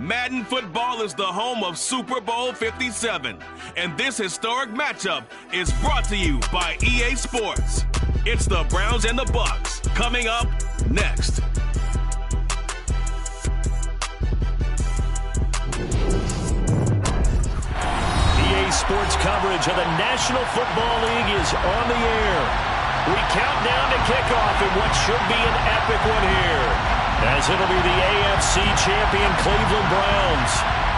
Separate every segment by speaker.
Speaker 1: Madden Football is the home of Super Bowl 57, and this historic matchup is brought to you by EA Sports. It's the Browns and the Bucks, coming up next.
Speaker 2: EA Sports coverage of the National Football League is on the air. We count down to kickoff in what should be an epic one here, as it'll be the AFC champion Cleveland Browns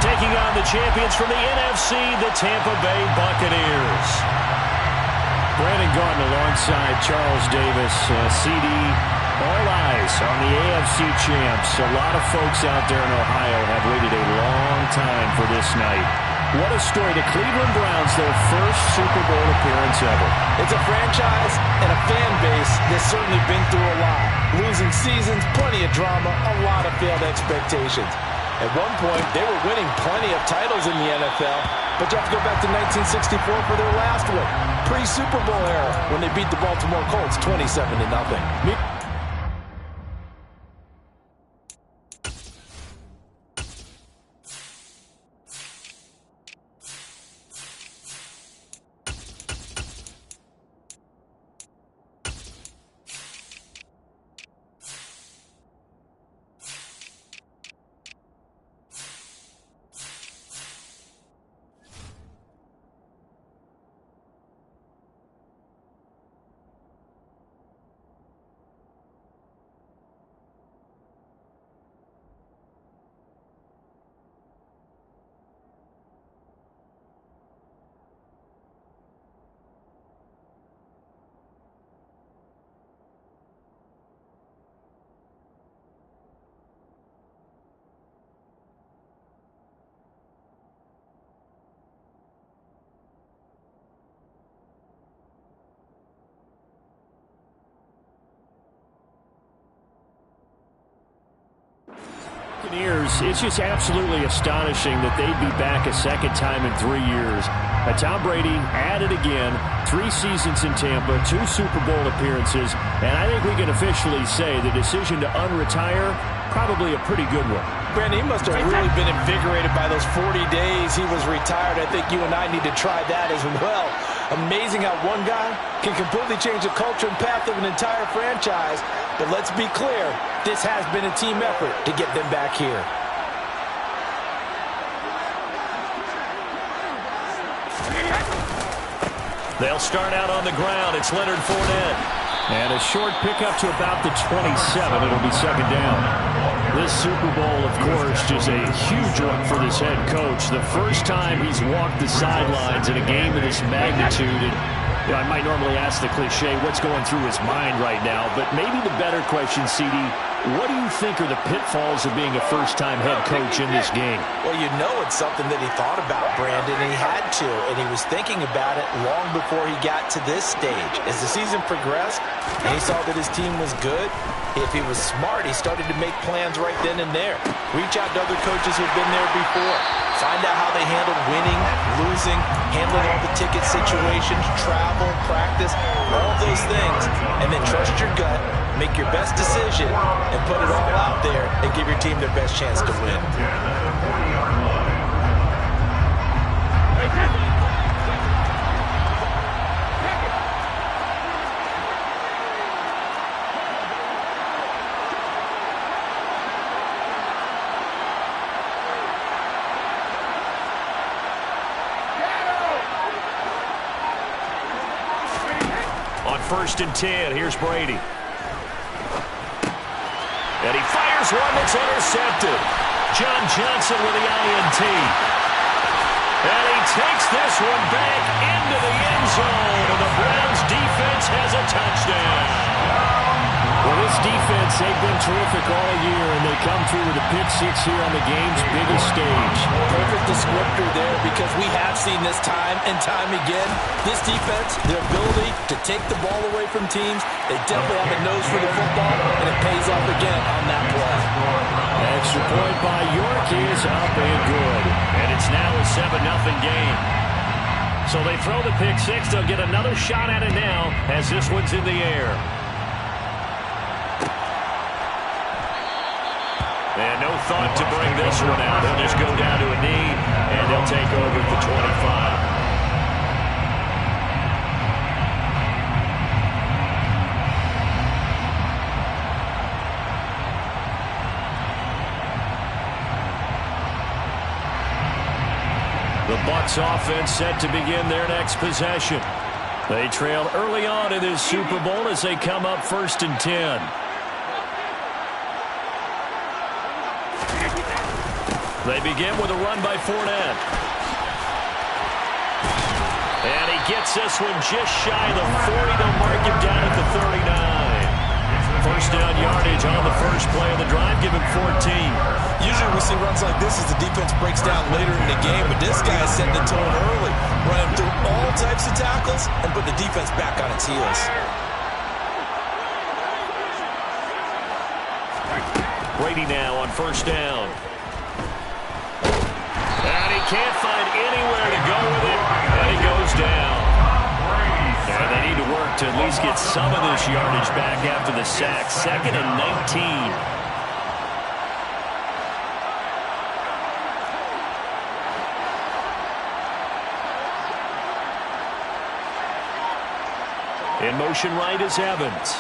Speaker 2: taking on the champions from the NFC, the Tampa Bay Buccaneers.
Speaker 3: Brandon Gaudin alongside Charles Davis. CD, all eyes on the AFC champs. A lot of folks out there in Ohio have waited a long time for this night. What a story. The Cleveland Browns, their first Super Bowl appearance ever.
Speaker 4: It's a franchise and a fan base that's certainly been through a lot. Losing seasons, plenty of drama, a lot of failed expectations. At one point, they were winning plenty of titles in the NFL, but you have to go back to 1964 for their last one. Pre-Super Bowl era, when they beat the Baltimore Colts 27-0.
Speaker 3: It's just absolutely astonishing that they'd be back a second time in 3 years. Tom Brady at it again, 3 seasons in Tampa, 2 Super Bowl appearances, and I think we can officially say the decision to unretire, probably a pretty good one.
Speaker 4: Brandon, he must have really been invigorated by those 40 days he was retired. I think you and I need to try that as well. Amazing how one guy can completely change the culture and path of an entire franchise. But let's be clear, this has been a team effort to get them back here.
Speaker 2: They'll start out on the ground. It's Leonard Fournette.
Speaker 3: And a short pickup to about the 27. It'll be second down. This Super Bowl, of course, just a huge one for this head coach. The first time he's walked the sidelines in a game of this magnitude. And, I might normally ask the cliche, what's going through his mind right now? But maybe the better question, CD, what do you think are the pitfalls of being a first-time head coach in this game?
Speaker 4: Well, you know it's something that he thought about, Brandon, and he had to. And he was thinking about it long before he got to this stage. As the season progressed, and he saw that his team was good, if he was smart, he started to make plans right then and there. Reach out to other coaches who've been there before. Find out how they handled winning, losing, handling all the ticket situations, travel, practice, all those things. And then trust your gut, make your best decision, and put it all out there and give your team their best chance to win.
Speaker 2: First and 10, here's Brady. And he fires one that's intercepted. John Johnson with the INT. And he takes this one back into the end zone. And the Browns defense has a touchdown.
Speaker 3: Well, this defense, they've been terrific all year, and they come through with a pick six here on the game's biggest stage.
Speaker 4: Perfect descriptor there, because we have seen this time and time again. This defense, their ability to take the ball away from teams, they definitely have a nose for the football, and it pays off again on that play.
Speaker 3: Extra point by York is up and good.
Speaker 2: And it's now a 7-0 game. So they throw the pick six. They'll get another shot at it now as this one's in the air. And no thought to bring this one out. They'll just go down to a knee, and they'll take over at the 25. The Bucs offense set to begin their next possession. They trail early on in this Super Bowl as they come up 1st and 10. They begin with a run by Fournette. And he gets this one just shy of the 40. They'll mark him down at the 39. First down yardage on the first play of the drive, give him 14.
Speaker 4: Usually we see runs like this as the defense breaks down later in the game, but this guy is setting the tone early, running through all types of tackles and put the defense back on its heels.
Speaker 2: Brady now on first down. And he can't find anywhere to go with it, and he goes down. And they need to work to at least get some of this yardage back after the sack. 2nd and 19. In motion right is Evans.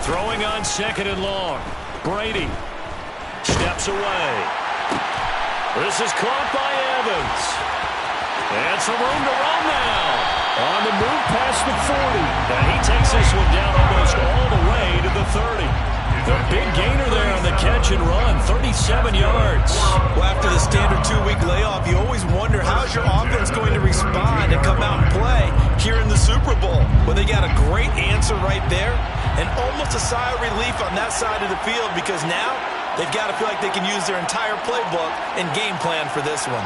Speaker 2: Throwing on 2nd and long. Brady steps away. This is caught by Evans. And some room to run now. On the move past the 40. And he takes this one down almost all the way to the 30. The big gainer there on the catch and run, 37 yards.
Speaker 4: Well, after the standard 2-week layoff, you always wonder how's your offense going to respond and come out and play here in the Super Bowl. Well, they got a great answer right there and almost a sigh of relief on that side of the field because now they've got to feel like they can use their entire playbook and game plan for this one.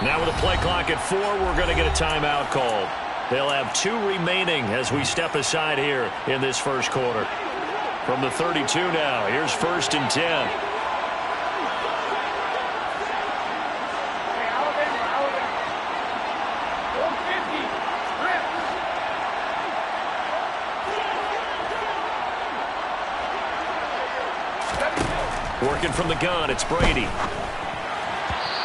Speaker 2: Now with a play clock at 4, we're going to get a timeout called. They'll have 2 remaining as we step aside here in this first quarter. From the 32 now, here's 1st and 10. Working from the gun, it's Brady.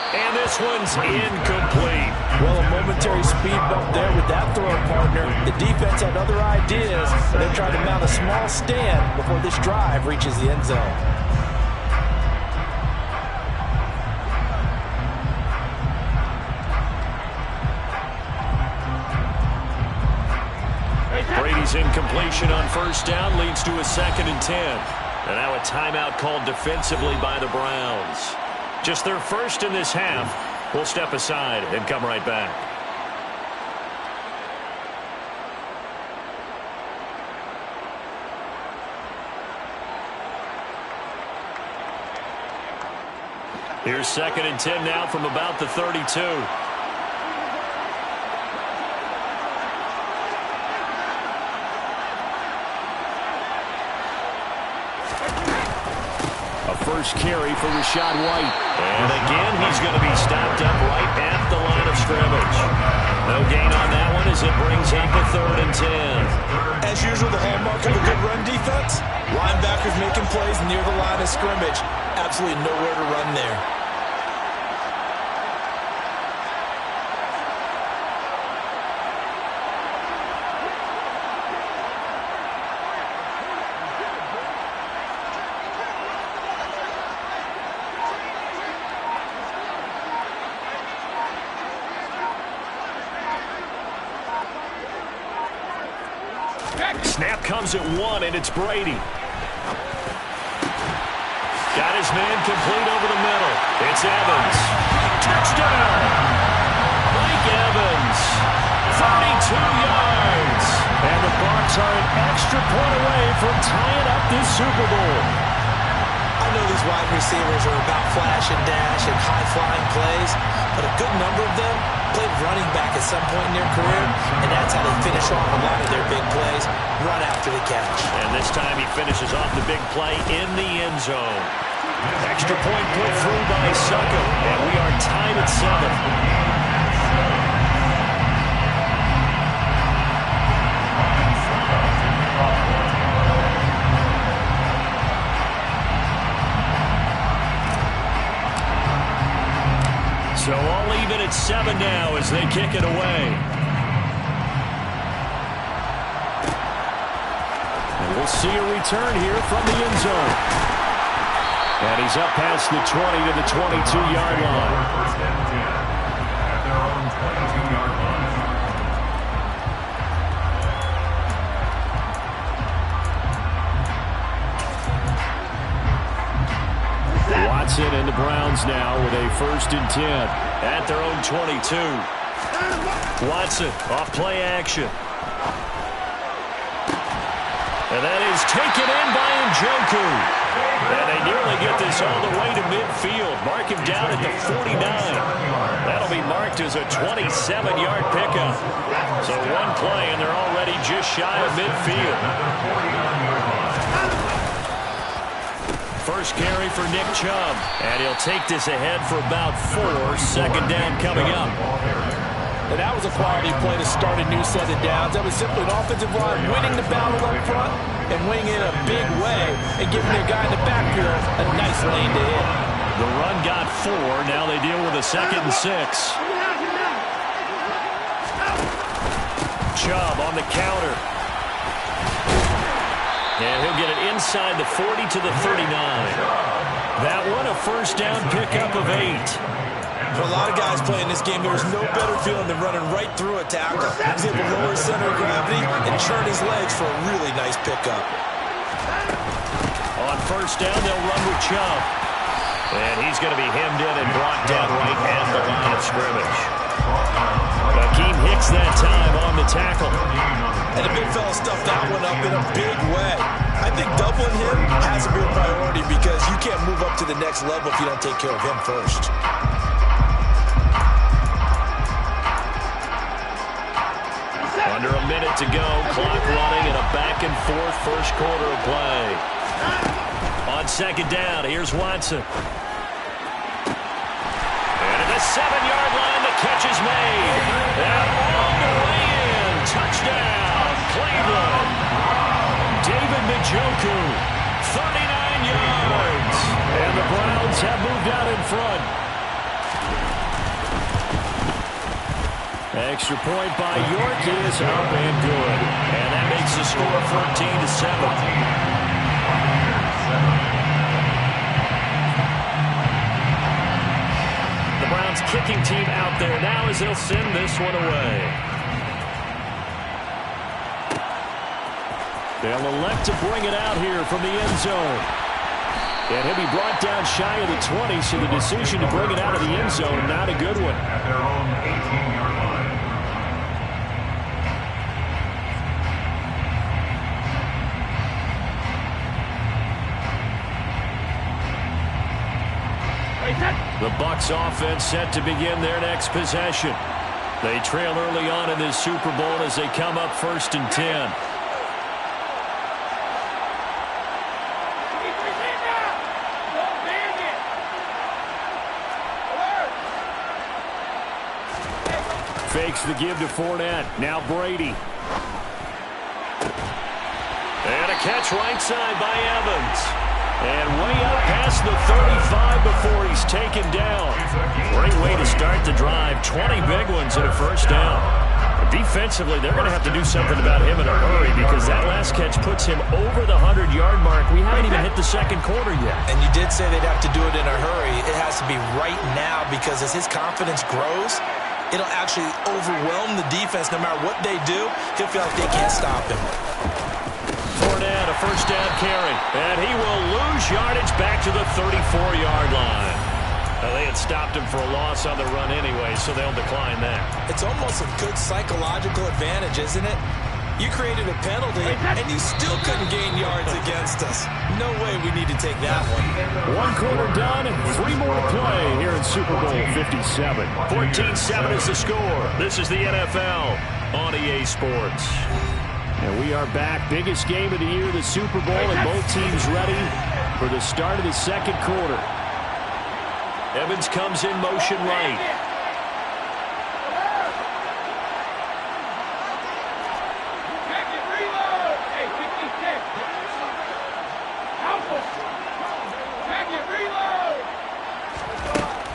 Speaker 2: And this one's incomplete.
Speaker 4: Well, a momentary speed bump there with that throw partner. The defense had other ideas. They're trying to mount a small stand before this drive reaches the end zone.
Speaker 2: Brady's incompletion on first down leads to a 2nd and 10. And now a timeout called defensively by the Browns. Just their first in this half. We'll step aside and come right back. Here's 2nd and 10 now from about the 32. First carry for Rachaad White. And again, he's going to be stopped up right at the line of scrimmage. No gain on that one as it brings up a 3rd and 10.
Speaker 4: As usual, the hallmark of a good run defense, linebackers making plays near the line of scrimmage. Absolutely nowhere to run there.
Speaker 2: Snap comes at 1, and it's Brady. Got his man complete over the middle. It's Evans. Touchdown! Mike Evans. 32 yards. And the Bucs are an extra point away from tying up this Super Bowl.
Speaker 4: I know these wide receivers are about flash and dash and high-flying plays, but a good number of them played running back at some point in their career, and that's how they finish off a lot of their big plays, run after the catch.
Speaker 2: And this time he finishes off the big play in the end zone. Extra point put through by Succo, and we are tied at 7. So all even at 7 now as they kick it away. And we'll see a return here from the end zone. And he's up past the 20 to the 22-yard line. Watson and the Browns now with a 1st and 10 at their own 22. Watson off play action. And that is taken in by Njoku. And they nearly get this all the way to midfield. Mark him down at the 49. That'll be marked as a 27-yard pickup. So one play, and they're already just shy of midfield. First carry for Nick Chubb. And he'll take this ahead for about 4. 2nd down coming up.
Speaker 4: And that was a quality play to start a new set of downs. That was simply an offensive line winning the battle up front and winning it in a big way and giving their guy in the backfield a nice lane to hit.
Speaker 2: The run got 4. Now they deal with a 2nd and 6. Chubb on the counter. And he'll get it inside the 40 to the 39. That one a 1st down pickup of 8.
Speaker 4: For a lot of guys playing this game, there's no better feeling than running right through a tackle. He's able to lower his center of gravity and churn his legs for a really nice pickup.
Speaker 2: On 1st down, they'll run with Chubb. And he's going to be hemmed in and brought down right at the line of scrimmage. Akeem Hicks that time on the tackle.
Speaker 4: And the big fella stuffed that one up in a big way. I think doubling him has to be a priority because you can't move up to the next level if you don't take care of him first.
Speaker 2: Under a minute to go, clock running, and a back-and-forth 1st quarter of play. On 2nd down, here's Watson. And at the 7-yard line, the catch is made. And all the way in, touchdown, Cleveland. David Njoku, 39 yards. And the Browns have moved out in front. Extra point by York is up and good. And that makes the score 14 to 7. The Browns kicking team out there now as they'll send this one away. They'll elect to bring it out here from the end zone. And he'll be brought down shy of the 20, so the decision to bring it out of the end zone, not a good one.
Speaker 5: At their own 18-yard line.
Speaker 2: The Bucs offense set to begin their next possession. They trail early on in this Super Bowl as they come up 1st and 10. Fakes the give to Fournette. Now Brady. And a catch right side by Evans. And way out past the 35 before he's taken down. Great way to start the drive. 20 big ones and a 1st down. Defensively, they're going to have to do something about him in a hurry because that last catch puts him over the 100-yard mark. We haven't even hit the 2nd quarter yet.
Speaker 4: And you did say they'd have to do it in a hurry. It has to be right now because as his confidence grows, it'll actually overwhelm the defense. No matter what they do, he'll feel like they can't stop him.
Speaker 2: Fournette, a 1st down carry. And he will lose yardage back to the 34-yard line. They had stopped him for a loss on the run anyway, so they'll decline that.
Speaker 4: It's almost a good psychological advantage, isn't it? You created a penalty, and you still couldn't gain yards against us. No way we need to take that one.
Speaker 2: 1 quarter done, and 3 more to play here in Super Bowl 57. 14-7 is the score. This is the NFL on EA Sports. And we are back. Biggest game of the year, the Super Bowl, and both teams ready for the start of the 2nd quarter. Evans comes in motion right.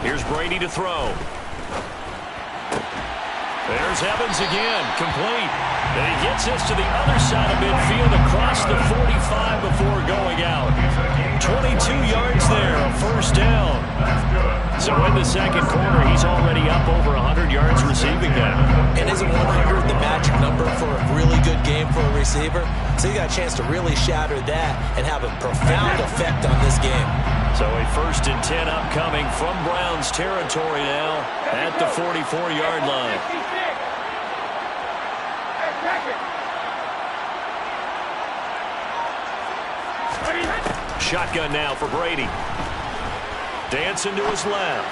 Speaker 2: Here's Brady to throw. There's Evans again, complete. And he gets this to the other side of midfield across the 45 before going out. 22 yards there, a first down. So in the second quarter, he's already up over 100 yards receiving now.
Speaker 4: And isn't 100 the magic number for a really good game for a receiver? So you got a chance to really shatter that and have a profound effect on this game.
Speaker 2: So a 1st and 10 upcoming from Browns territory now at the 44-yard line. Shotgun now for Brady. Dancing to his left.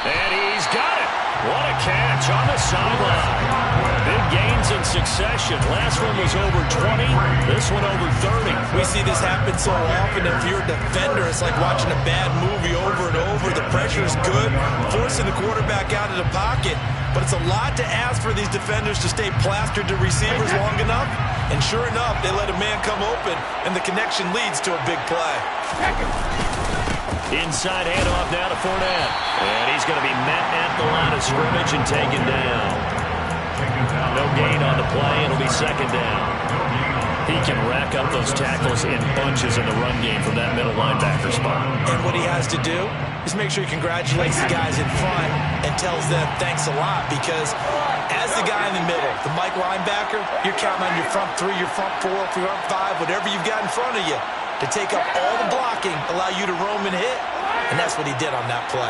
Speaker 2: And he's got it. What a catch on the sideline. Big gains in succession. Last one was over 20. This one over 30.
Speaker 4: We see this happen so often. If you're a defender, it's like watching a bad movie over and over. The pressure is good, forcing the quarterback out of the pocket. But it's a lot to ask for these defenders to stay plastered to receivers long enough. And sure enough, they let a man come open, and the connection leads to a big play.
Speaker 2: Inside handoff now to Fournette. And he's going to be met at the line of scrimmage and taken down. No gain on the play. It'll be second down. He can rack up those tackles in bunches in the run game from that middle linebacker spot.
Speaker 4: And what he has to do is make sure he congratulates the guys in front and tells them thanks a lot, because as the guy in the middle, the Mike linebacker, you're counting on your front three, your front four, your front five, whatever you've got in front of you to take up all the blocking, allow you to roam and hit. And that's what he did on that play.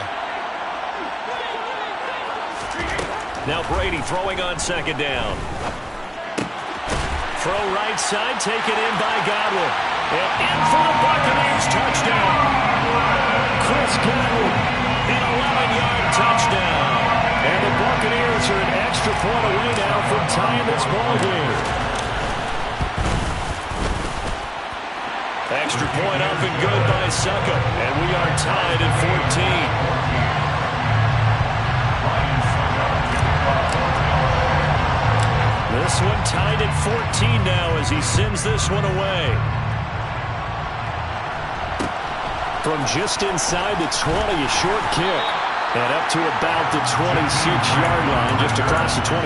Speaker 2: Now Brady throwing on second down. Throw right side, taken in by Godwin. And in for the Buccaneers touchdown. Chris Godwin, an 11-yard touchdown. And the Buccaneers are an extra point away now from tying this ball game. Extra point up and good by Suckup. And we are tied at 14. This one tied at 14 now as he sends this one away. From just inside the 20, a short kick. And up to about the 26-yard line, just across the 25.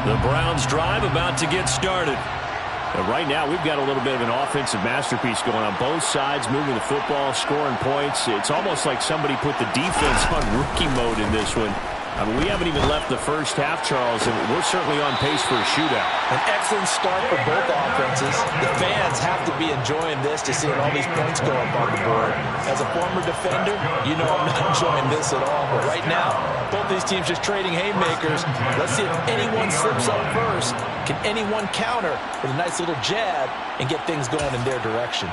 Speaker 2: The Browns drive about to get started. And right now, we've got a little bit of an offensive masterpiece going on both sides, moving the football, scoring points. It's almost like somebody put the defense on rookie mode in this one. I mean, we haven't even left the first half, Charles, and we're certainly on pace for a shootout.
Speaker 4: An excellent start for both offenses. The fans have to be enjoying this to see all these points go up on the board. As a former defender, you know I'm not enjoying this at all. But right now, both these teams just trading haymakers. Let's see if anyone slips up first. Can anyone counter with a nice little jab and get things going in their direction?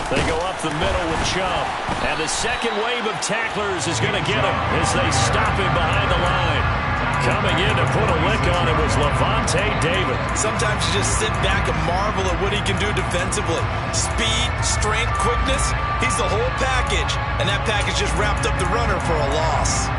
Speaker 2: They go up the middle with Chubb. And the second wave of tacklers is going to get him as they stop him behind the line. Coming in to put a lick on it was Levante David.
Speaker 4: Sometimes you just sit back and marvel at what he can do defensively. Speed, strength, quickness. He's the whole package. And that package just wrapped up the runner for a loss.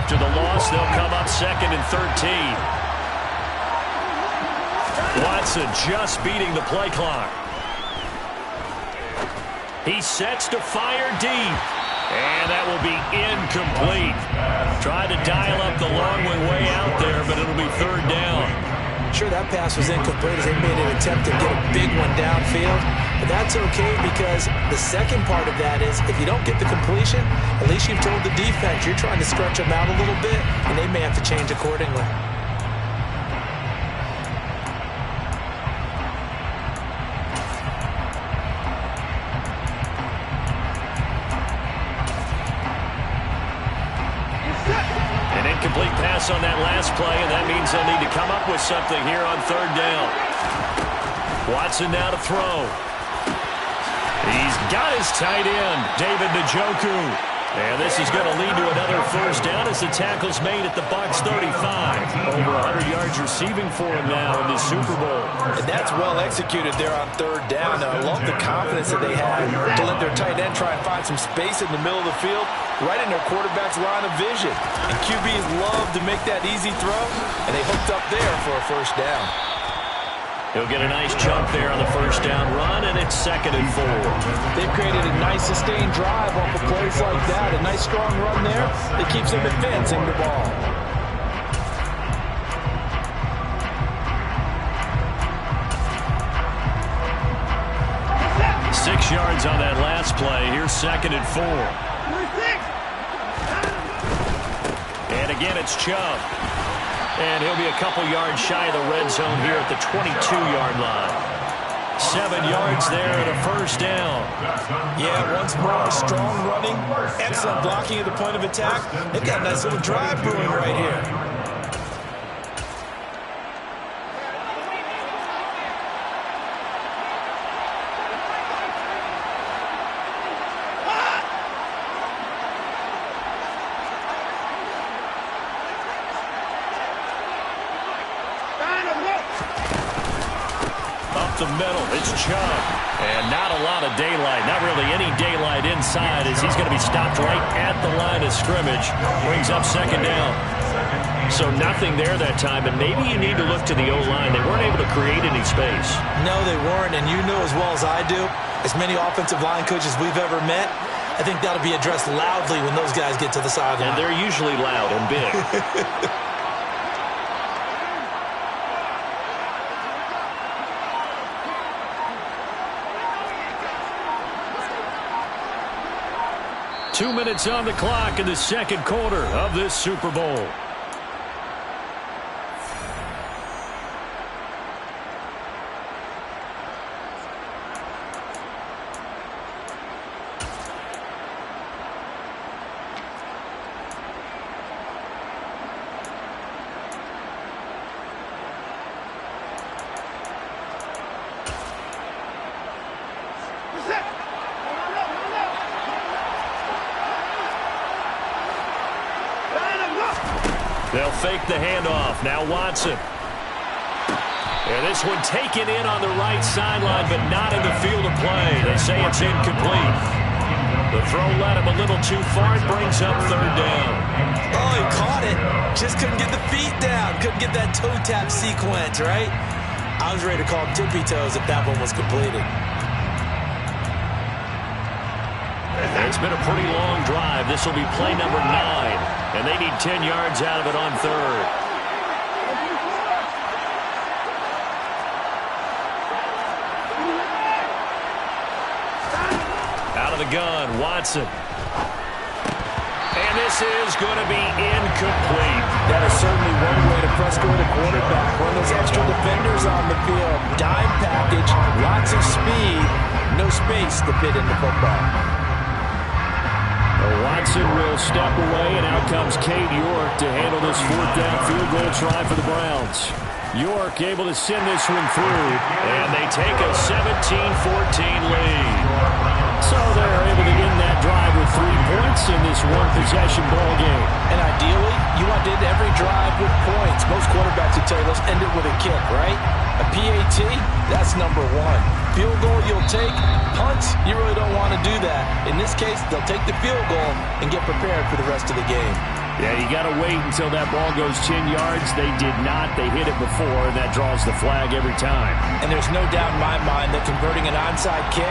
Speaker 2: After the loss, they'll come up 2nd and 13. Watson just beating the play clock. He sets to fire deep. And that will be incomplete. Tried to dial up the long one way out there, but it'll be 3rd down.
Speaker 4: Sure, that pass was incomplete as they made an attempt to get a big one downfield. But that's okay, because the second part of that is if you don't get the completion, at least you've told the defense you're trying to stretch them out a little bit, and they may have to change accordingly.
Speaker 2: An incomplete pass on that last play, and that means they'll need to come up with something here on 3rd down. Watson now to throw. He's got his tight end, David Njoku. And this is going to lead to another first down as the tackle's made at the Bucs 35. Over 100 yards receiving for him now in this Super Bowl.
Speaker 4: And that's well executed there on third down. And I love the confidence that they had to let their tight end try and find some space in the middle of the field, right in their quarterback's line of vision. And QBs love to make that easy throw, and they hooked up there for a first down.
Speaker 2: He'll get a nice jump there on the first down run, and it's 2nd and 4.
Speaker 4: They've created a nice sustained drive off of plays like that. A nice strong run there that keeps them advancing the ball.
Speaker 2: Six yards on that last play. Here's 2nd and 4. And again, it's Chubb. And he'll be a couple yards shy of the red zone here at the 22-yard line. 7 yards there and a first down.
Speaker 4: Yeah, once more, strong running, excellent blocking at the point of attack. They've got a nice little drive brewing right here.
Speaker 2: The middle, it's Chubb. And not a lot of daylight, not really any daylight inside as he's going to be stopped right at the line of scrimmage. Brings up 2nd down. So nothing there that time, and maybe you need to look to the O-line. They weren't able to create any space.
Speaker 4: No, they weren't, and you know as well as I do, as many offensive line coaches we've ever met, I think that'll be addressed loudly when those guys get to the sideline.
Speaker 2: And they're usually loud and big. 2 minutes on the clock in the second quarter of this Super Bowl. They'll fake the handoff. Now Watson. And this one taken in on the right sideline, but not in the field of play. They say it's incomplete. The throw led him a little too far. It brings up 3rd down.
Speaker 4: Oh, he caught it. Just couldn't get the feet down. Couldn't get that toe tap sequence, right? I was ready to call him tippy toes if that one was completed.
Speaker 2: It's been a pretty long drive. This will be play number 9. And they need 10 yards out of it on 3rd. Out of the gun, Watson. And this is going to be incomplete.
Speaker 4: That is certainly one way to frustrate a quarterback. One of those extra defenders on the field. Dime package, lots of speed, no space to fit in the football.
Speaker 2: Watson will step away, and out comes Cade York to handle this 4th down field goal try for the Browns. York able to send this one through, and they take a 17-14 lead. So they're able to end that drive with 3 points in this one-possession ball game.
Speaker 4: And ideally, you want to end every drive with points. Most quarterbacks would tell you, let's end it with a kick, right? A PAT, that's number 1. Field goal you'll take. Punts, you really don't want to do that. In this case, they'll take the field goal and get prepared for the rest of the game.
Speaker 2: Yeah, you got to wait until that ball goes 10 yards. They did not. They hit it before, and that draws the flag every time.
Speaker 4: And there's no doubt in my mind that converting an onside kick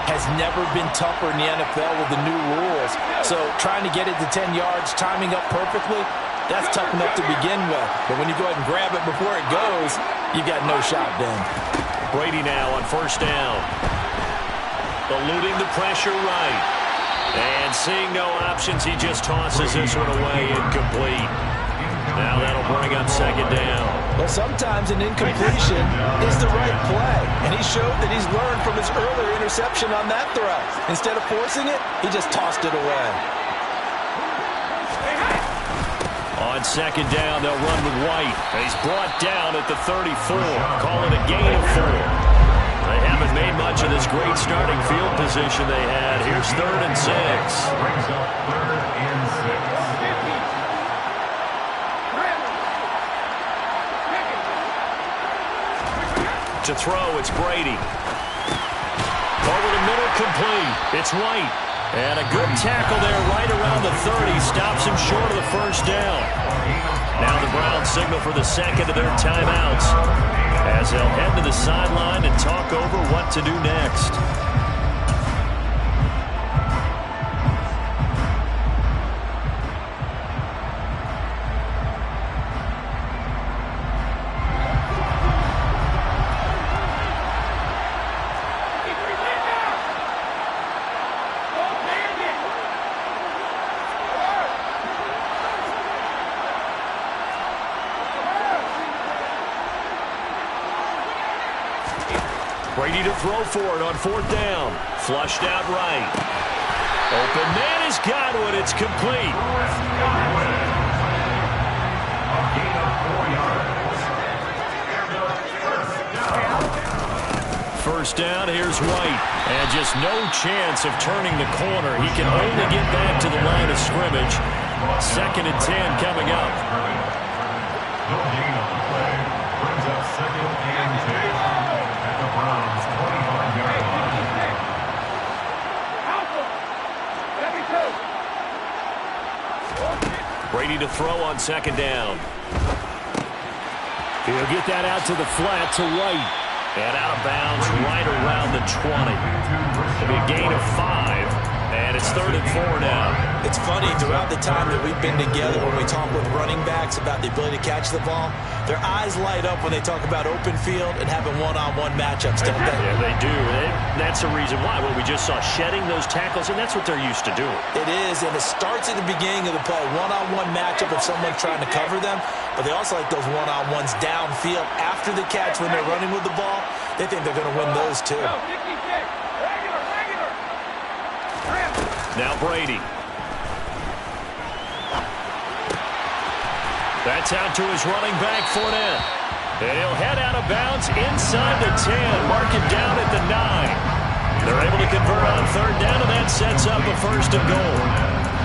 Speaker 4: has never been tougher in the NFL with the new rules. So trying to get it to 10 yards, timing up perfectly, that's tough enough to begin with. But when you go ahead and grab it before it goes, you've got no shot then.
Speaker 2: Brady now on 1st down. Eluding the pressure right. And seeing no options, he just tosses this one away, incomplete. Now that'll bring up 2nd down.
Speaker 4: Well, sometimes an incompletion is the right play. And he showed that he's learned from his earlier interception on that throw. Instead of forcing it, he just tossed it away.
Speaker 2: On 2nd down, they'll run with White. He's brought down at the 34. Call it a gain of 4. They haven't made much of this great starting field position they had. Here's 3rd and 6.
Speaker 5: Brings up 3rd and 6.
Speaker 2: To throw, it's Brady. Over the middle, complete. It's White. And a good tackle there right around the 30. Stops him short of the first down. Now the Browns signal for the second of their timeouts, as they'll head to the sideline and talk over what to do next. Brady to throw for it on 4th down. Flushed out right. Open man has got one. It's complete. First down, here's White. And just no chance of turning the corner. He can only get back to the line of scrimmage. 2nd and 10 coming up.
Speaker 5: No gain on the play. Brings up 2nd and 10. Browns 25-yard line.
Speaker 2: Brady to throw on 2nd down. He'll get that out to the flat to White. And out of bounds right around the 20. It'll be a gain of 5. And it's 3rd and 4 now.
Speaker 4: It's funny, throughout the time that we've been together, when we talk with running backs about the ability to catch the ball, their eyes light up when they talk about open field and having one-on-one matchups, don't they?
Speaker 2: Yeah, they do. That's the reason why. Well, we just saw shedding those tackles, and that's what they're used to doing.
Speaker 4: It is, and it starts at the beginning of the play. One-on-one matchup if someone's trying to cover them, but they also like those one-on-ones downfield after the catch when they're running with the ball. They think they're going to win those, too.
Speaker 2: Now Brady. That's out to his running back, Fournette. And he'll head out of bounds inside the 10. Mark it down at the 9. They're able to convert on 3rd down, and that sets up a 1st and goal.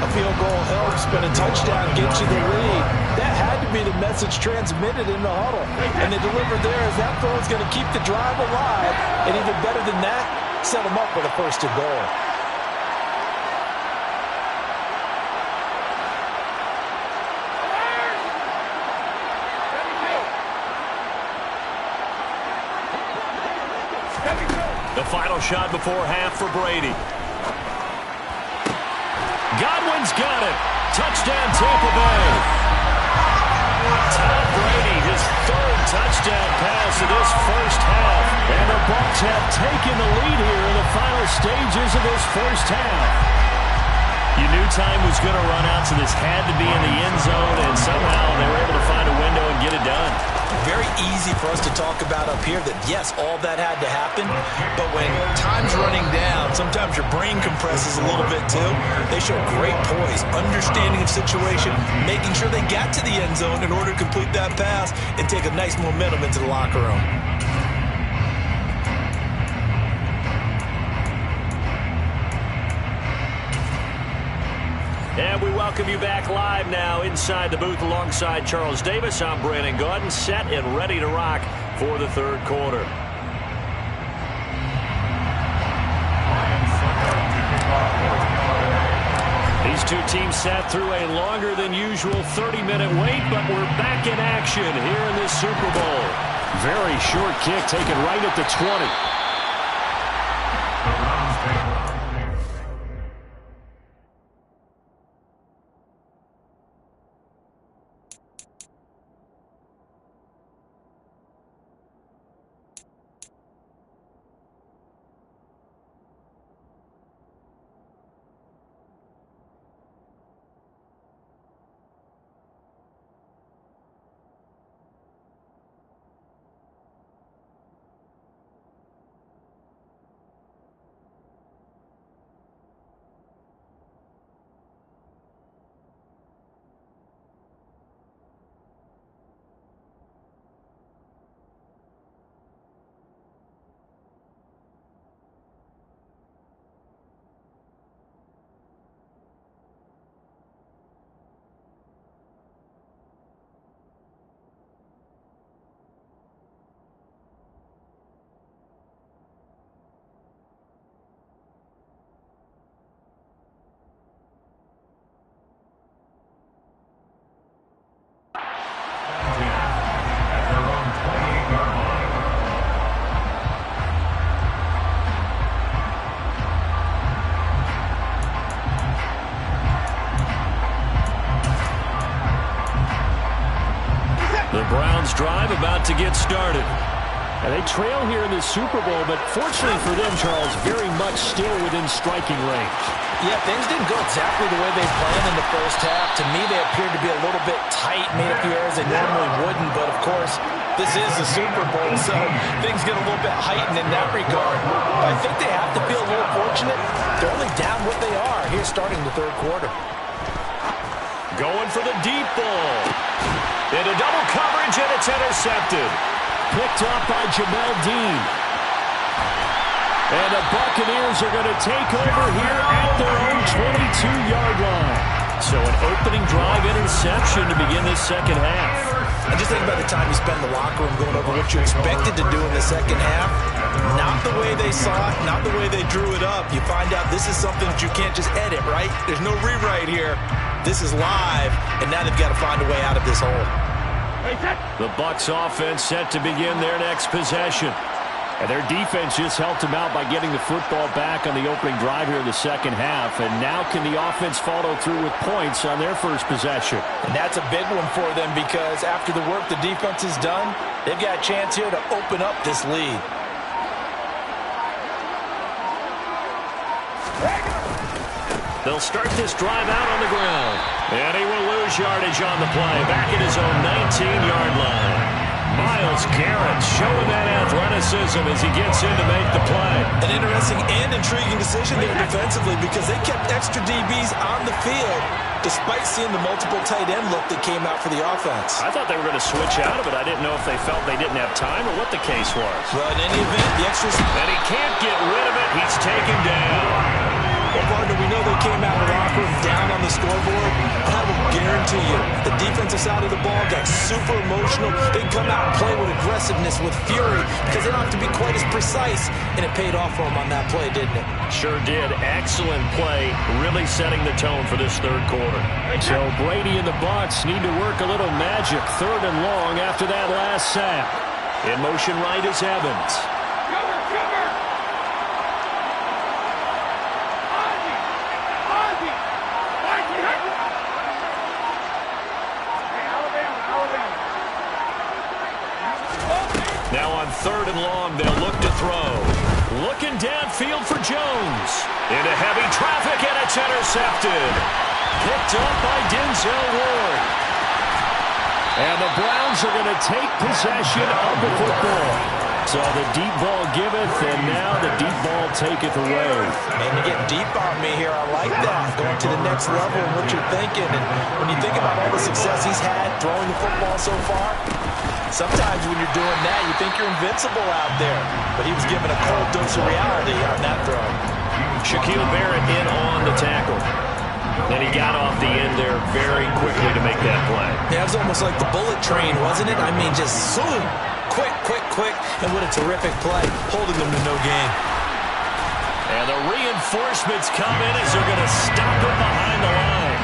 Speaker 4: A field goal helps, but a touchdown gets you the lead. That had to be the message transmitted in the huddle. And they delivered there as that throw is going to keep the drive alive. And even better than that, set them up with a 1st and goal.
Speaker 2: The final shot before half for Brady. Godwin's got it. Touchdown, Tampa Bay. Tom Brady, his 3rd touchdown pass of this first half. And the Bucs have taken the lead here in the final stages of this first half. You knew time was going to run out, so this had to be in the end zone, and somehow they were able to find a window and get it done.
Speaker 4: Very easy for us to talk about up here that, yes, all that had to happen, but when time's running down, sometimes your brain compresses a little bit too. They show great poise, understanding of situation, making sure they got to the end zone in order to complete that pass and take a nice momentum into the locker room.
Speaker 2: And we welcome you back live now inside the booth alongside Charles Davis. I'm Brandon Gaudin, set and ready to rock for the 3rd quarter. These two teams sat through a longer than usual 30-minute wait, but we're back in action here in this Super Bowl.
Speaker 3: Very short kick taken right at the 20.
Speaker 2: started.
Speaker 3: And they trail here in the Super Bowl, but fortunately for them, Charles, very much still within striking range.
Speaker 4: Yeah, things didn't go exactly the way they planned in the first half. To me, they appeared to be a little bit tight, made a few errors they normally wouldn't. But, of course, this is the Super Bowl, so things get a little bit heightened in that regard. But I think they have to feel a little fortunate. They're only down what they are here starting the third quarter.
Speaker 2: Going for the deep ball. Into double coverage, and it's intercepted.
Speaker 3: Picked up by Jamel Dean. And the Buccaneers are going to take over here at their own 22-yard line.
Speaker 2: So an opening drive interception to begin this second half.
Speaker 4: And just think about the time you spend in the locker room going over what you expected to do in the second half. Not the way they saw it, not the way they drew it up. You find out this is something that you can't just edit, right? There's no rewrite here. This is live, and now they've got to find a way out of this hole.
Speaker 2: The Bucs offense set to begin their next possession.
Speaker 3: And their defense just helped them out by getting the football back on the opening drive here in the second half. And now can the offense follow through with points on their first possession?
Speaker 4: And that's a big one for them because after the work the defense has done, they've got a chance here to open up this lead.
Speaker 2: They'll start this drive out on the ground. And he will lose yardage on the play. Back at his own 19-yard line. Myles Garrett showing that athleticism as he gets in to make the play.
Speaker 4: An interesting and intriguing decision there defensively because they kept extra DBs on the field despite seeing the multiple tight end look that came out for the offense.
Speaker 2: I thought they were going to switch out of it. I didn't know if they felt they didn't have time or what the case was.
Speaker 4: Well, in any event, the extras...
Speaker 2: And he can't get rid of it. He's taken down.
Speaker 4: Well, partner, we know they came out of the locker room down on the scoreboard, but I will guarantee you the defensive side of the ball got super emotional. They come out and play with aggressiveness, with fury, because they don't have to be quite as precise, and it paid off for them on that play, didn't it?
Speaker 2: Sure did. Excellent play, really setting the tone for this third quarter.
Speaker 3: So Brady and the Bucs need to work a little magic, third and long after that last sack.
Speaker 2: In motion right is Evans. Now on third and long, they'll look to throw. Looking downfield for Jones. Into heavy traffic, and it's intercepted. Picked up by Denzel Ward.
Speaker 3: And the Browns are going to take possession of the football. So the deep ball giveth, and now the deep ball taketh away.
Speaker 4: Man, you get deep on me here. I like that. Going to the next level and what you're thinking. And when you think about all the success he's had throwing the football so far, sometimes when you're doing that, you think you're invincible out there. But he was given a cold dose of reality on that throw.
Speaker 2: Shaquille Barrett in on the tackle. And he got off the end there very quickly to make that play.
Speaker 4: Yeah, it was almost like the bullet train, wasn't it? I mean, just zoom. Quick, quick, quick. And what a terrific play, holding them to no gain.
Speaker 2: And the reinforcements come in as they're going to stop him behind the line.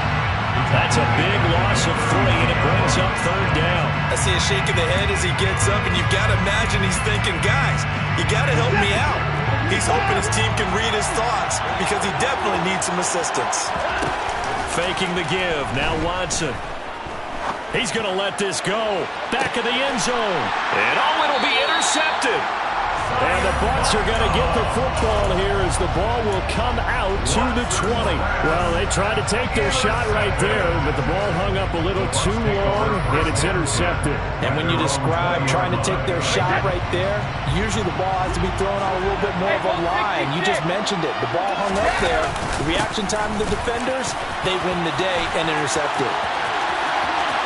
Speaker 2: That's a big loss of 3, and it brings up third down.
Speaker 4: I see a shake of the head as he gets up, and you've got to imagine he's thinking, guys, you got to help me out. He's hoping his team can read his thoughts because he definitely needs some assistance.
Speaker 2: Faking the give. Now Watson. He's going to let this go. Back of the end zone. And it'll be intercepted.
Speaker 3: And the Bucs are going to get the football here as the ball will come out to the 20. Well, they tried to take their shot right there, but the ball hung up a little too long, and it's intercepted.
Speaker 4: And when you describe trying to take their shot right there, usually the ball has to be thrown on a little bit more of a line. You just mentioned it. The ball hung up there. The reaction time of the defenders, they win the day and intercept it.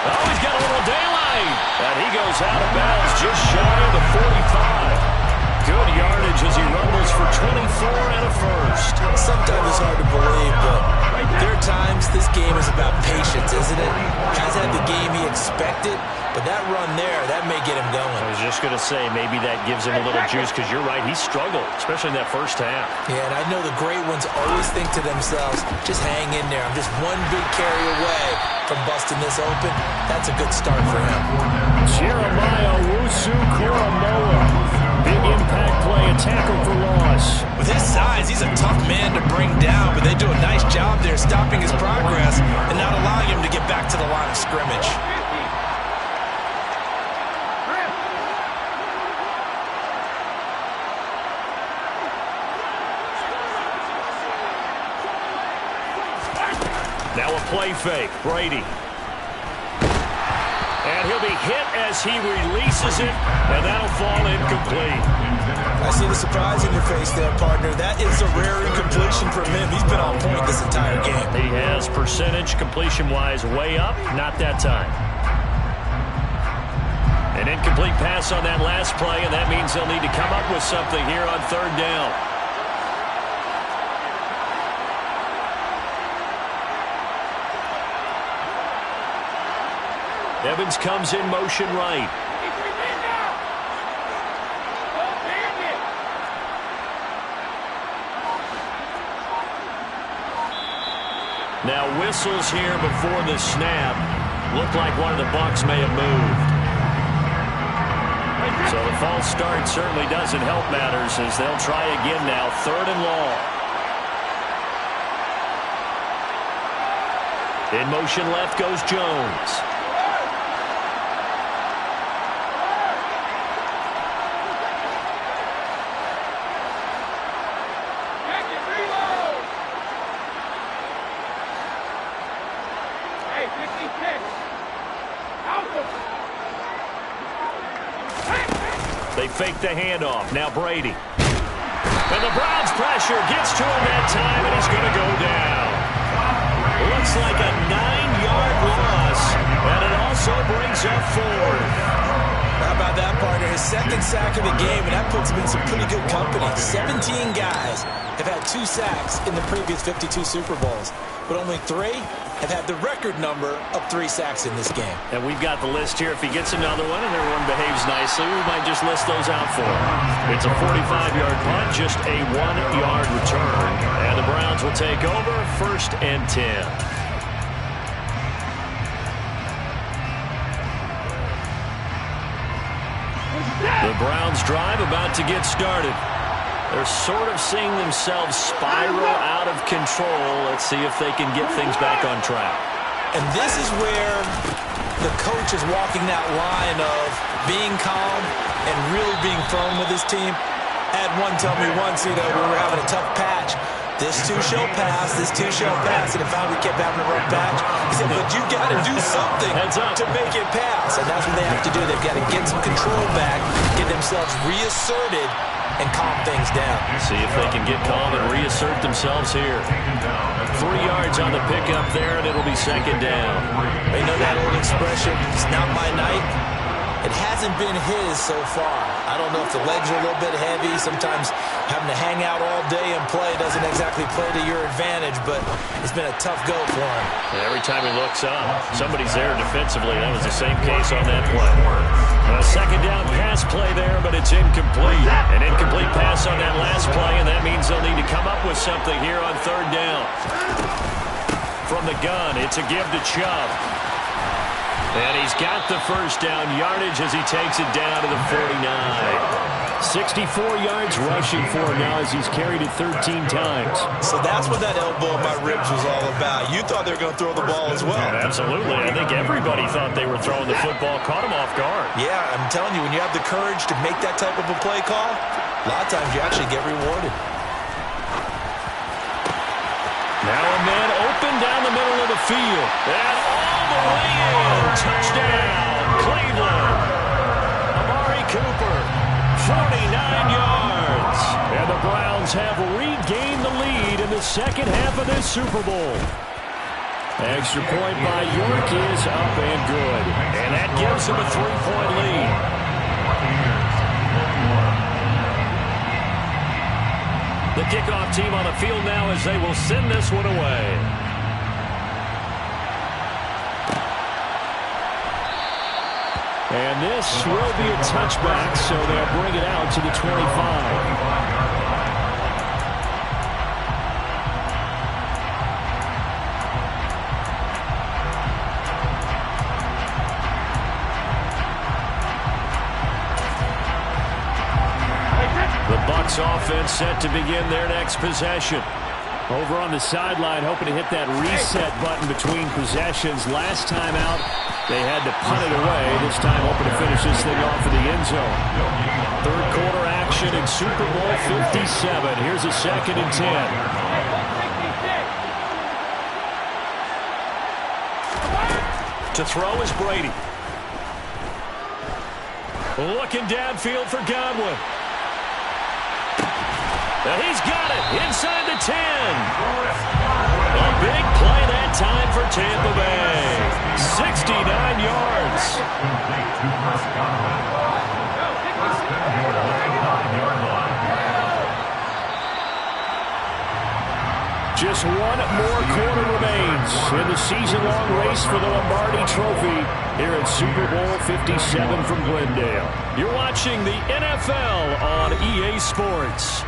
Speaker 2: Oh, he's got a little daylight. And he goes out of bounds just shy of the 45. Good yardage as he rumbles for 24 and a first.
Speaker 4: Sometimes it's hard to believe, but there are times this game is about patience, isn't it? Has had the game he expected, but that run there, that may get him going.
Speaker 2: I was just going to say, maybe that gives him a little juice because you're right, he struggled, especially in that first half.
Speaker 4: Yeah, and I know the great ones always think to themselves, just hang in there. I'm just one big carry away from busting this open. That's a good start for him.
Speaker 3: Jeremiah Owusu-Koramoah. Big impact play, a tackle for loss.
Speaker 4: With his size, he's a tough man to bring down, but they do a nice job there stopping his progress and not allowing him to get back to the line of scrimmage.
Speaker 2: Now a play fake. Brady. And he'll be hit as he releases it, and that'll fall incomplete.
Speaker 4: I see the surprise in your face there, partner. That is a rare incompletion from him. He's been on point this entire game.
Speaker 2: He has percentage completion-wise way up, not that time. An incomplete pass on that last play, and that means they'll need to come up with something here on third down. Evans comes in motion right. Now whistles here before the snap. Looked like one of the Bucs may have moved. So the false start certainly doesn't help matters as they'll try again now. 3rd and long. In motion left goes Jones. They fake the handoff. Now Brady. And the Browns pressure gets to him that time, and he's going to go down. Looks like a 9-yard loss, and it also brings up 4th.
Speaker 4: How about that, partner? His 2nd sack of the game, and that puts him in some pretty good company. 17 guys have had 2 sacks in the previous 52 Super Bowls, but only 3 have had the record number of 3 sacks in this game.
Speaker 2: And we've got the list here. If he gets another one and everyone behaves nicely, we might just list those out for him. It's a 45-yard punt, just a 1-yard return. And the Browns will take over 1st and 10. The Browns drive about to get started. They're sort of seeing themselves spiral out of control. Let's see if they can get things back on track.
Speaker 4: And this is where the coach is walking that line of being calm and really being firm with his team. I had one tell me once, we were having a tough patch. This too shall pass, this too shall pass. And if we kept having a rough patch, he said, but you got to do something to make it pass. And that's what they have to do. They've got to get some control back, get themselves reasserted, and calm things down.
Speaker 2: See if they can get calm and reassert themselves here. 3 yards on the pickup there, and it'll be 2nd down.
Speaker 4: They know that old expression, it's not my night. It hasn't been his so far. I don't know if the legs are a little bit heavy. Sometimes having to hang out all day and play doesn't exactly play to your advantage, but it's been a tough go for him.
Speaker 2: And every time he looks up, somebody's there defensively. That was the same case on that play. A 2nd down pass play there, but it's incomplete. An incomplete pass on that last play, and that means they'll need to come up with something here on 3rd down. From the gun, it's a give to Chubb. And he's got the 1st down yardage as he takes it down to the 49. 64 yards rushing for him now as he's carried it 13 times.
Speaker 4: So that's what that elbow in my ribs was all about. You thought they were going to throw the ball as well.
Speaker 2: Yeah, absolutely. I think everybody thought they were throwing the football, caught him off guard.
Speaker 4: Yeah, I'm telling you, when you have the courage to make that type of a play call, a lot of times you actually get rewarded.
Speaker 2: Now a man open down the middle of the field. And all the way in. Touchdown, Cleveland. Amari Cooper, 49 yards. And the Browns have regained the lead in the 2nd half of this Super Bowl. Extra point by York is up and good. And that gives them a 3-point lead. The kickoff team on the field now as they will send this one away. And this will be a touchback, so they'll bring it out to the 25. Offense set to begin their next possession.
Speaker 3: Over on the sideline, hoping to hit that reset button between possessions. Last time out, they had to punt it away. This time hoping to finish this thing off in the end zone.
Speaker 2: 3rd quarter action in Super Bowl 57. Here's a 2nd and 10. To throw is Brady. Looking downfield for Godwin. And he's got it inside the 10. A big play that time for Tampa Bay. 69 yards. Just one more quarter remains in the season-long race for the Lombardi Trophy here at Super Bowl 57 from Glendale. You're watching the NFL on EA Sports.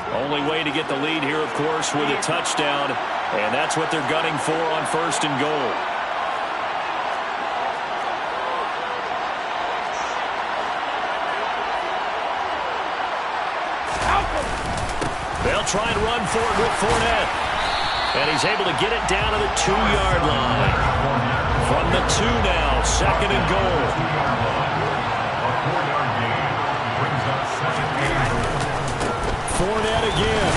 Speaker 2: Only way to get the lead here, of course, with a touchdown, and that's what they're gunning for on 1st and goal. They'll try and run for it with Fournette, and he's able to get it down to the 2-yard line. From the 2 now, 2nd and goal.
Speaker 5: A 4-yard gain brings up 2nd and goal.
Speaker 2: Fournette again.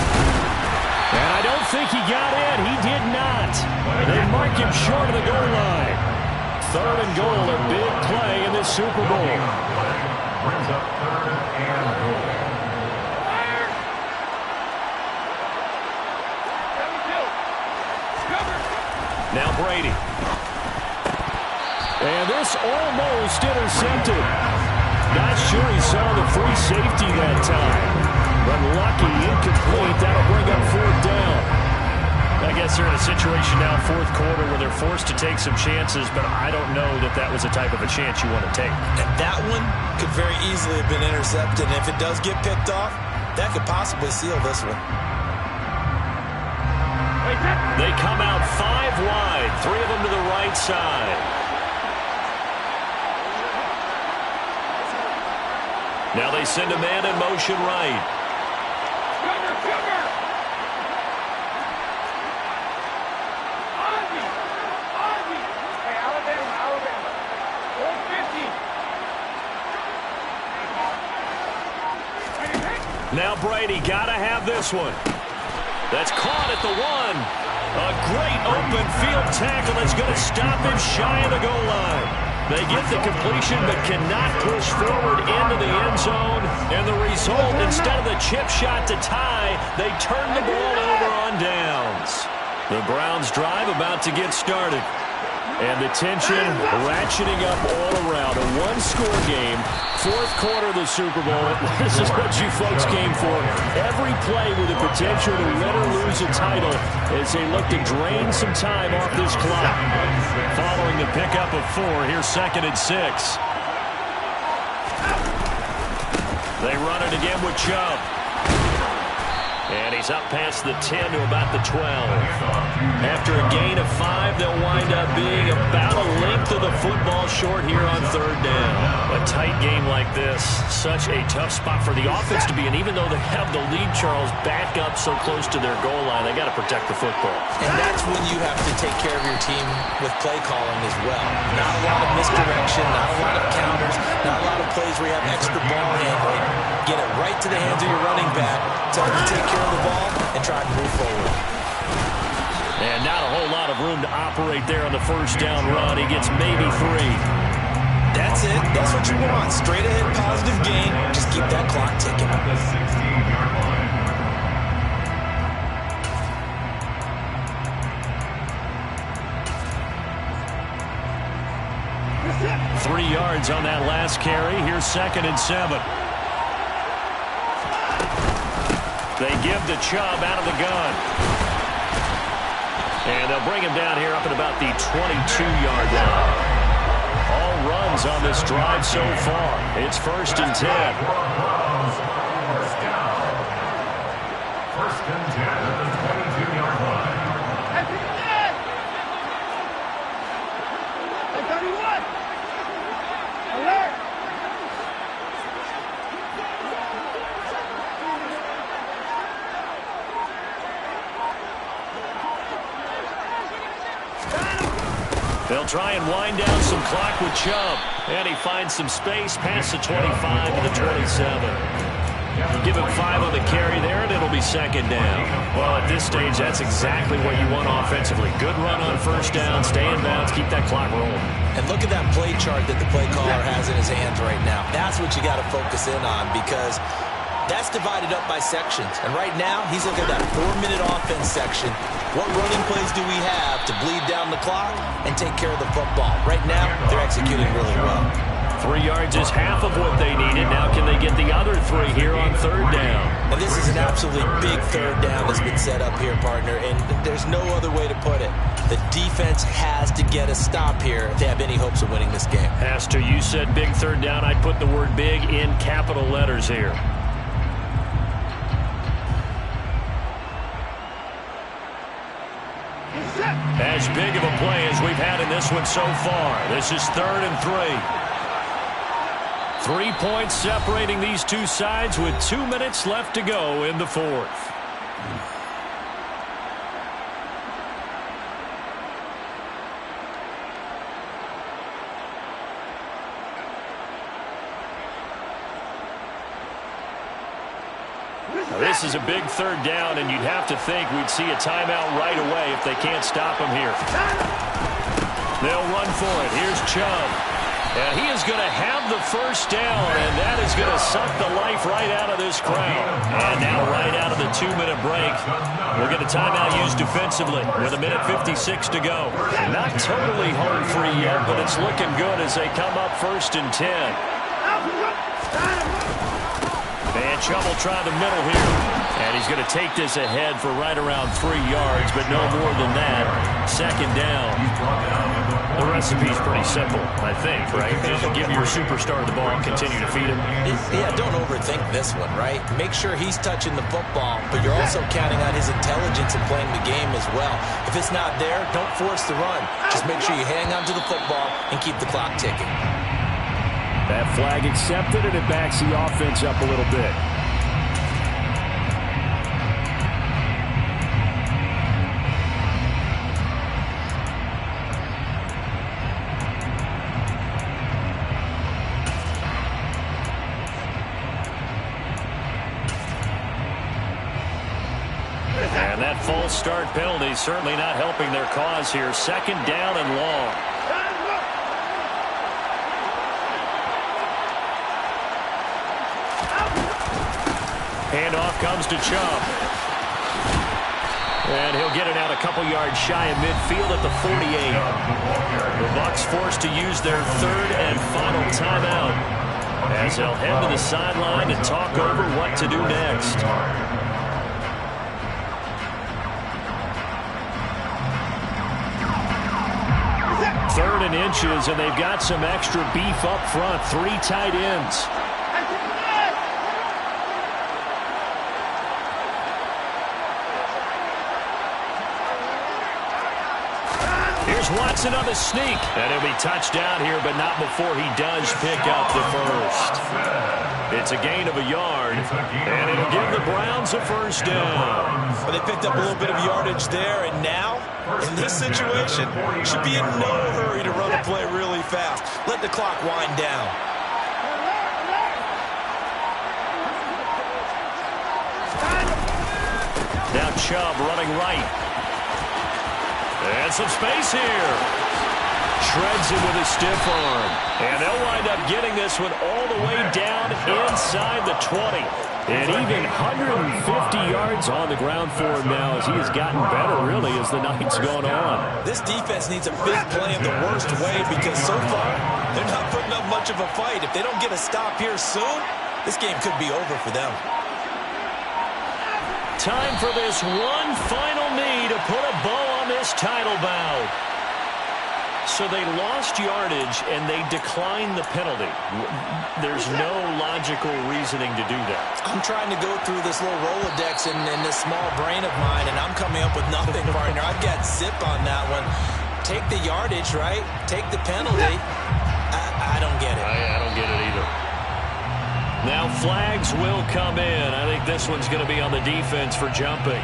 Speaker 2: And I don't think he got in. He did not. They mark him short of the goal line. 3rd and goal, a big play in this Super Bowl.
Speaker 5: Brings up 3rd and goal.
Speaker 2: Now Brady. And this almost intercepted. Not sure he saw the free safety that time. But lucky, incomplete. That'll bring up 4th down. I guess they're in a situation now, 4th quarter, where they're forced to take some chances, but I don't know that that was the type of a chance you want to take.
Speaker 4: And that one could very easily have been intercepted. And if it does get picked off, that could possibly seal this one.
Speaker 2: They come out 5 wide, 3 of them to the right side. Now they send a man in motion right. Now Brady got to have this one. That's caught at the 1. A great open field tackle that's going to stop him shy of the goal line. They get the completion but cannot push forward into the end zone. And the result, instead of the chip shot to tie, they turn the ball over on downs. The Browns drive about to get started. And the tension ratcheting up all around. A 1-score game, 4th quarter of the Super Bowl. This is what you folks came for. Every play with the potential to win or lose a title as they look to drain some time off this clock. Following the pickup of 4, here's 2nd and 6. They run it again with Chubb. And he's up past the 10 to about the 12. After a gain of 5, they'll wind up being about a length of the football short here on 3rd down. A tight game like this, such a tough spot for the offense to be in. Even though they have the lead, Charles, back up so close to their goal line, they got to protect the football.
Speaker 4: And that's when you have to take care of your team with play calling as well. Not a lot of misdirection, not a lot of counters, not a lot of plays where you have extra ball handling. Get it right to the hands of your running back, tell him to take care of the ball, and try to move forward.
Speaker 2: And not a whole lot of room to operate there on the 1st down run. He gets maybe 3.
Speaker 4: That's it. That's what you want. Straight ahead, positive gain. Just keep that clock ticking.
Speaker 5: The 16-yard line.
Speaker 2: 3 yards on that last carry. Here's 2nd and 7. They give the Chubb out of the gun. And they'll bring him down here up at about the 22-yard line. All runs on this drive so far. It's 1st and 10.
Speaker 5: First down. 1st and 10 at the 22-yard line.
Speaker 6: Alert!
Speaker 2: They'll try and wind down some clock with Chubb. And he finds some space past the 25 to the 27. Give him 5 on the carry there, and it'll be second down. Well, at this stage, that's exactly what you want offensively. Good run on first down, stay in bounds, keep that clock rolling.
Speaker 4: And look at that play chart that the play caller has in his hands right now. That's what you got to focus in on, because that's divided up by sections. And right now, he's looking at that 4-minute offense section. What running plays do we have to bleed down the clock and take care of the football? Right now, they're executing really well.
Speaker 2: 3 yards is half of what they needed. Now can they get the other 3 here on third down?
Speaker 4: And this is an absolutely big third down that's been set up here, partner, and there's no other way to put it. The defense has to get a stop here if they have any hopes of winning this game.
Speaker 2: Has to. You said big third down. I'd put the word big in capital letters here. As big of a play as we've had in this one so far. This is 3rd and 3. 3 points separating these two sides with 2 minutes left to go in the 4th. Now, this is a big third down, and you'd have to think we'd see a timeout right away if they can't stop him here. They'll run for it. Here's Chubb. And he is going to have the first down, and that is going to suck the life right out of this crowd. And now right out of the 2-minute break, we'll get a timeout used defensively with 1:56 to go. Not totally home free yet, but it's looking good as they come up 1st and 10. And Chubb will try the middle here. And he's going to take this ahead for right around 3 yards, but no more than that. Second down. The recipe's pretty simple, I think, right? Just give your superstar the ball and continue to feed him.
Speaker 4: Yeah, don't overthink this one, right? Make sure he's touching the football, but you're also counting on his intelligence in playing the game as well. If it's not there, don't force the run. Just make sure you hang on to the football and keep the clock ticking.
Speaker 3: That flag accepted, and it backs the offense up a little bit.
Speaker 2: And that false start penalty certainly not helping their cause here. Second down and long. Handoff comes to Chubb. And he'll get it out a couple yards shy of midfield at the 48. The Bucs forced to use their 3rd and final timeout as they'll head to the sideline and talk over what to do next. 3rd and inches, and they've got some extra beef up front. 3 tight ends. Here's Watson on the sneak. And he'll be touched down here, but not before he does pick up the first. It's a gain of a yard, and it'll give the Browns a first down.
Speaker 4: Well, they picked up a little bit of yardage there, and now, in this situation, should be in no hurry to run a play really fast. Let the clock wind down.
Speaker 2: Now Chubb running right. And some space here. Shreds him with a stiff arm. And they'll wind up getting this one all the way down inside the 20. And even 150 yards on the ground for him now as he has gotten better, really, as the night's gone on.
Speaker 4: This defense needs a big play in the worst way because so far they're not putting up much of a fight. If they don't get a stop here soon, this game could be over for them.
Speaker 2: Time for this one final knee to put a bow on this title bout. So they lost yardage, and they declined the penalty. There's no logical reasoning to do that.
Speaker 4: I'm trying to go through this little Rolodex in this small brain of mine, and I'm coming up with nothing, partner. I've got zip on that one. Take the yardage, right? Take the penalty. I don't get it.
Speaker 2: I don't get it either. Now flags will come in. I think this one's going to be on the defense for jumping.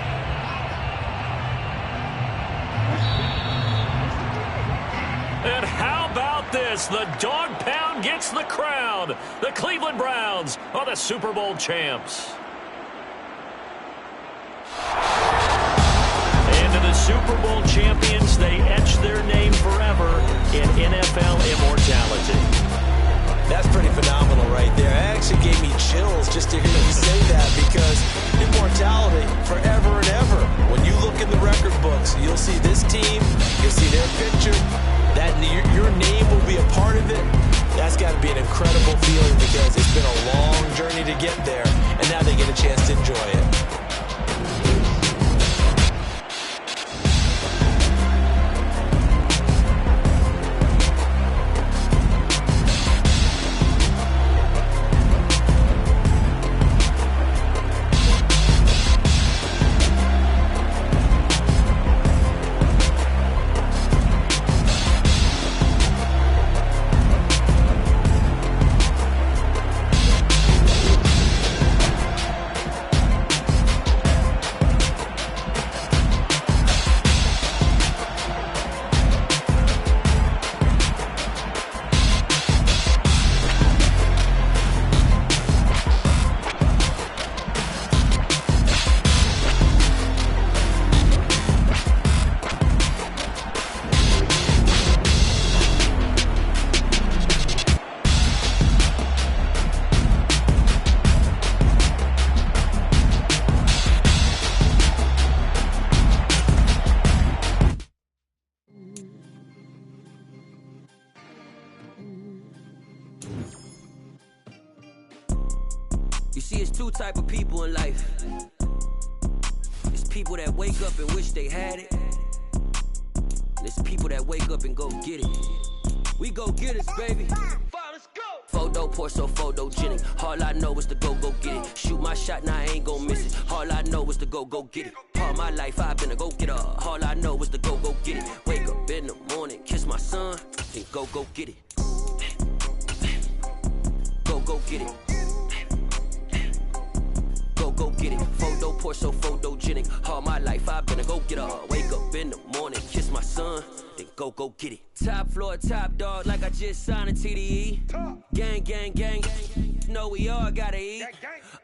Speaker 2: this. The dog pound gets the crown. The Cleveland Browns are the Super Bowl champs. And to the Super Bowl champions, they etch their name forever in NFL immortality.
Speaker 4: That's pretty phenomenal right there. It actually gave me chills just to hear you say that, because immortality forever and ever. When you look in the record books, you'll see this team, you'll see their picture, that your name will be a part of it. That's got to be an incredible feeling, because it's been a long journey to get there, and now they get a chance to enjoy it.
Speaker 6: You see, it's two type of people in life. It's people that wake up and wish they had it. And it's people that wake up and go get it. We go get it, baby. Let's go. Photo pour so photogenic. All I know is to go get it. Shoot my shot, now I ain't gon' miss it. All I know is to go get it. All my life I've been a go-getter. All I know is to go get it. Wake up in the morning, kiss my son, then go get it. Go get it. Go get it. Photo pour so photogenic. All my life I've been a go-getter. Wake up in the morning, kiss my son, then go get it. Top floor, top dog, like I just signed a TDE. Gang, gang, gang. Know we all gotta eat.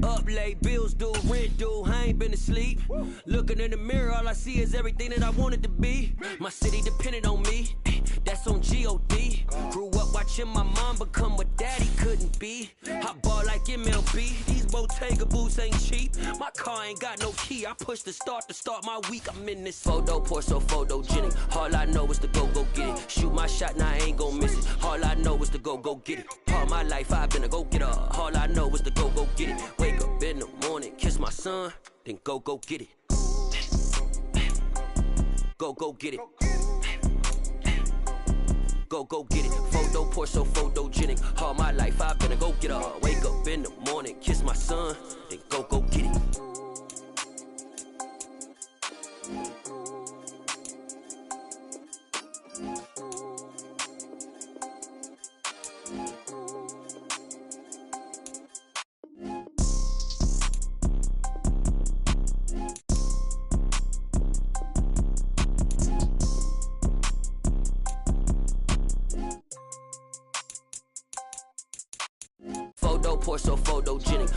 Speaker 6: Up late, bills due, rent due. I ain't been asleep. Looking in the mirror, all I see is everything that I wanted to be. My city depended on me. That's on G.O.D. Grew up watching my mom become what daddy couldn't be. I ball like MLB. These Bottega boots ain't cheap. My car ain't got no key. I push the start to start my week. I'm in this photo pour so photogenic. All I know is to go get it. Shoot my shot, now I ain't gon' miss it. All I know is to go get it. All my life I've been a go-getter. All I know is to go get it. Wake up in the morning, kiss my son, then go get it. Go get it. Go get it. Photo pour so photogenic. All my life I've been a go-getter. Wake up in the morning, kiss my son, then go get it. Photo pour so photogenic.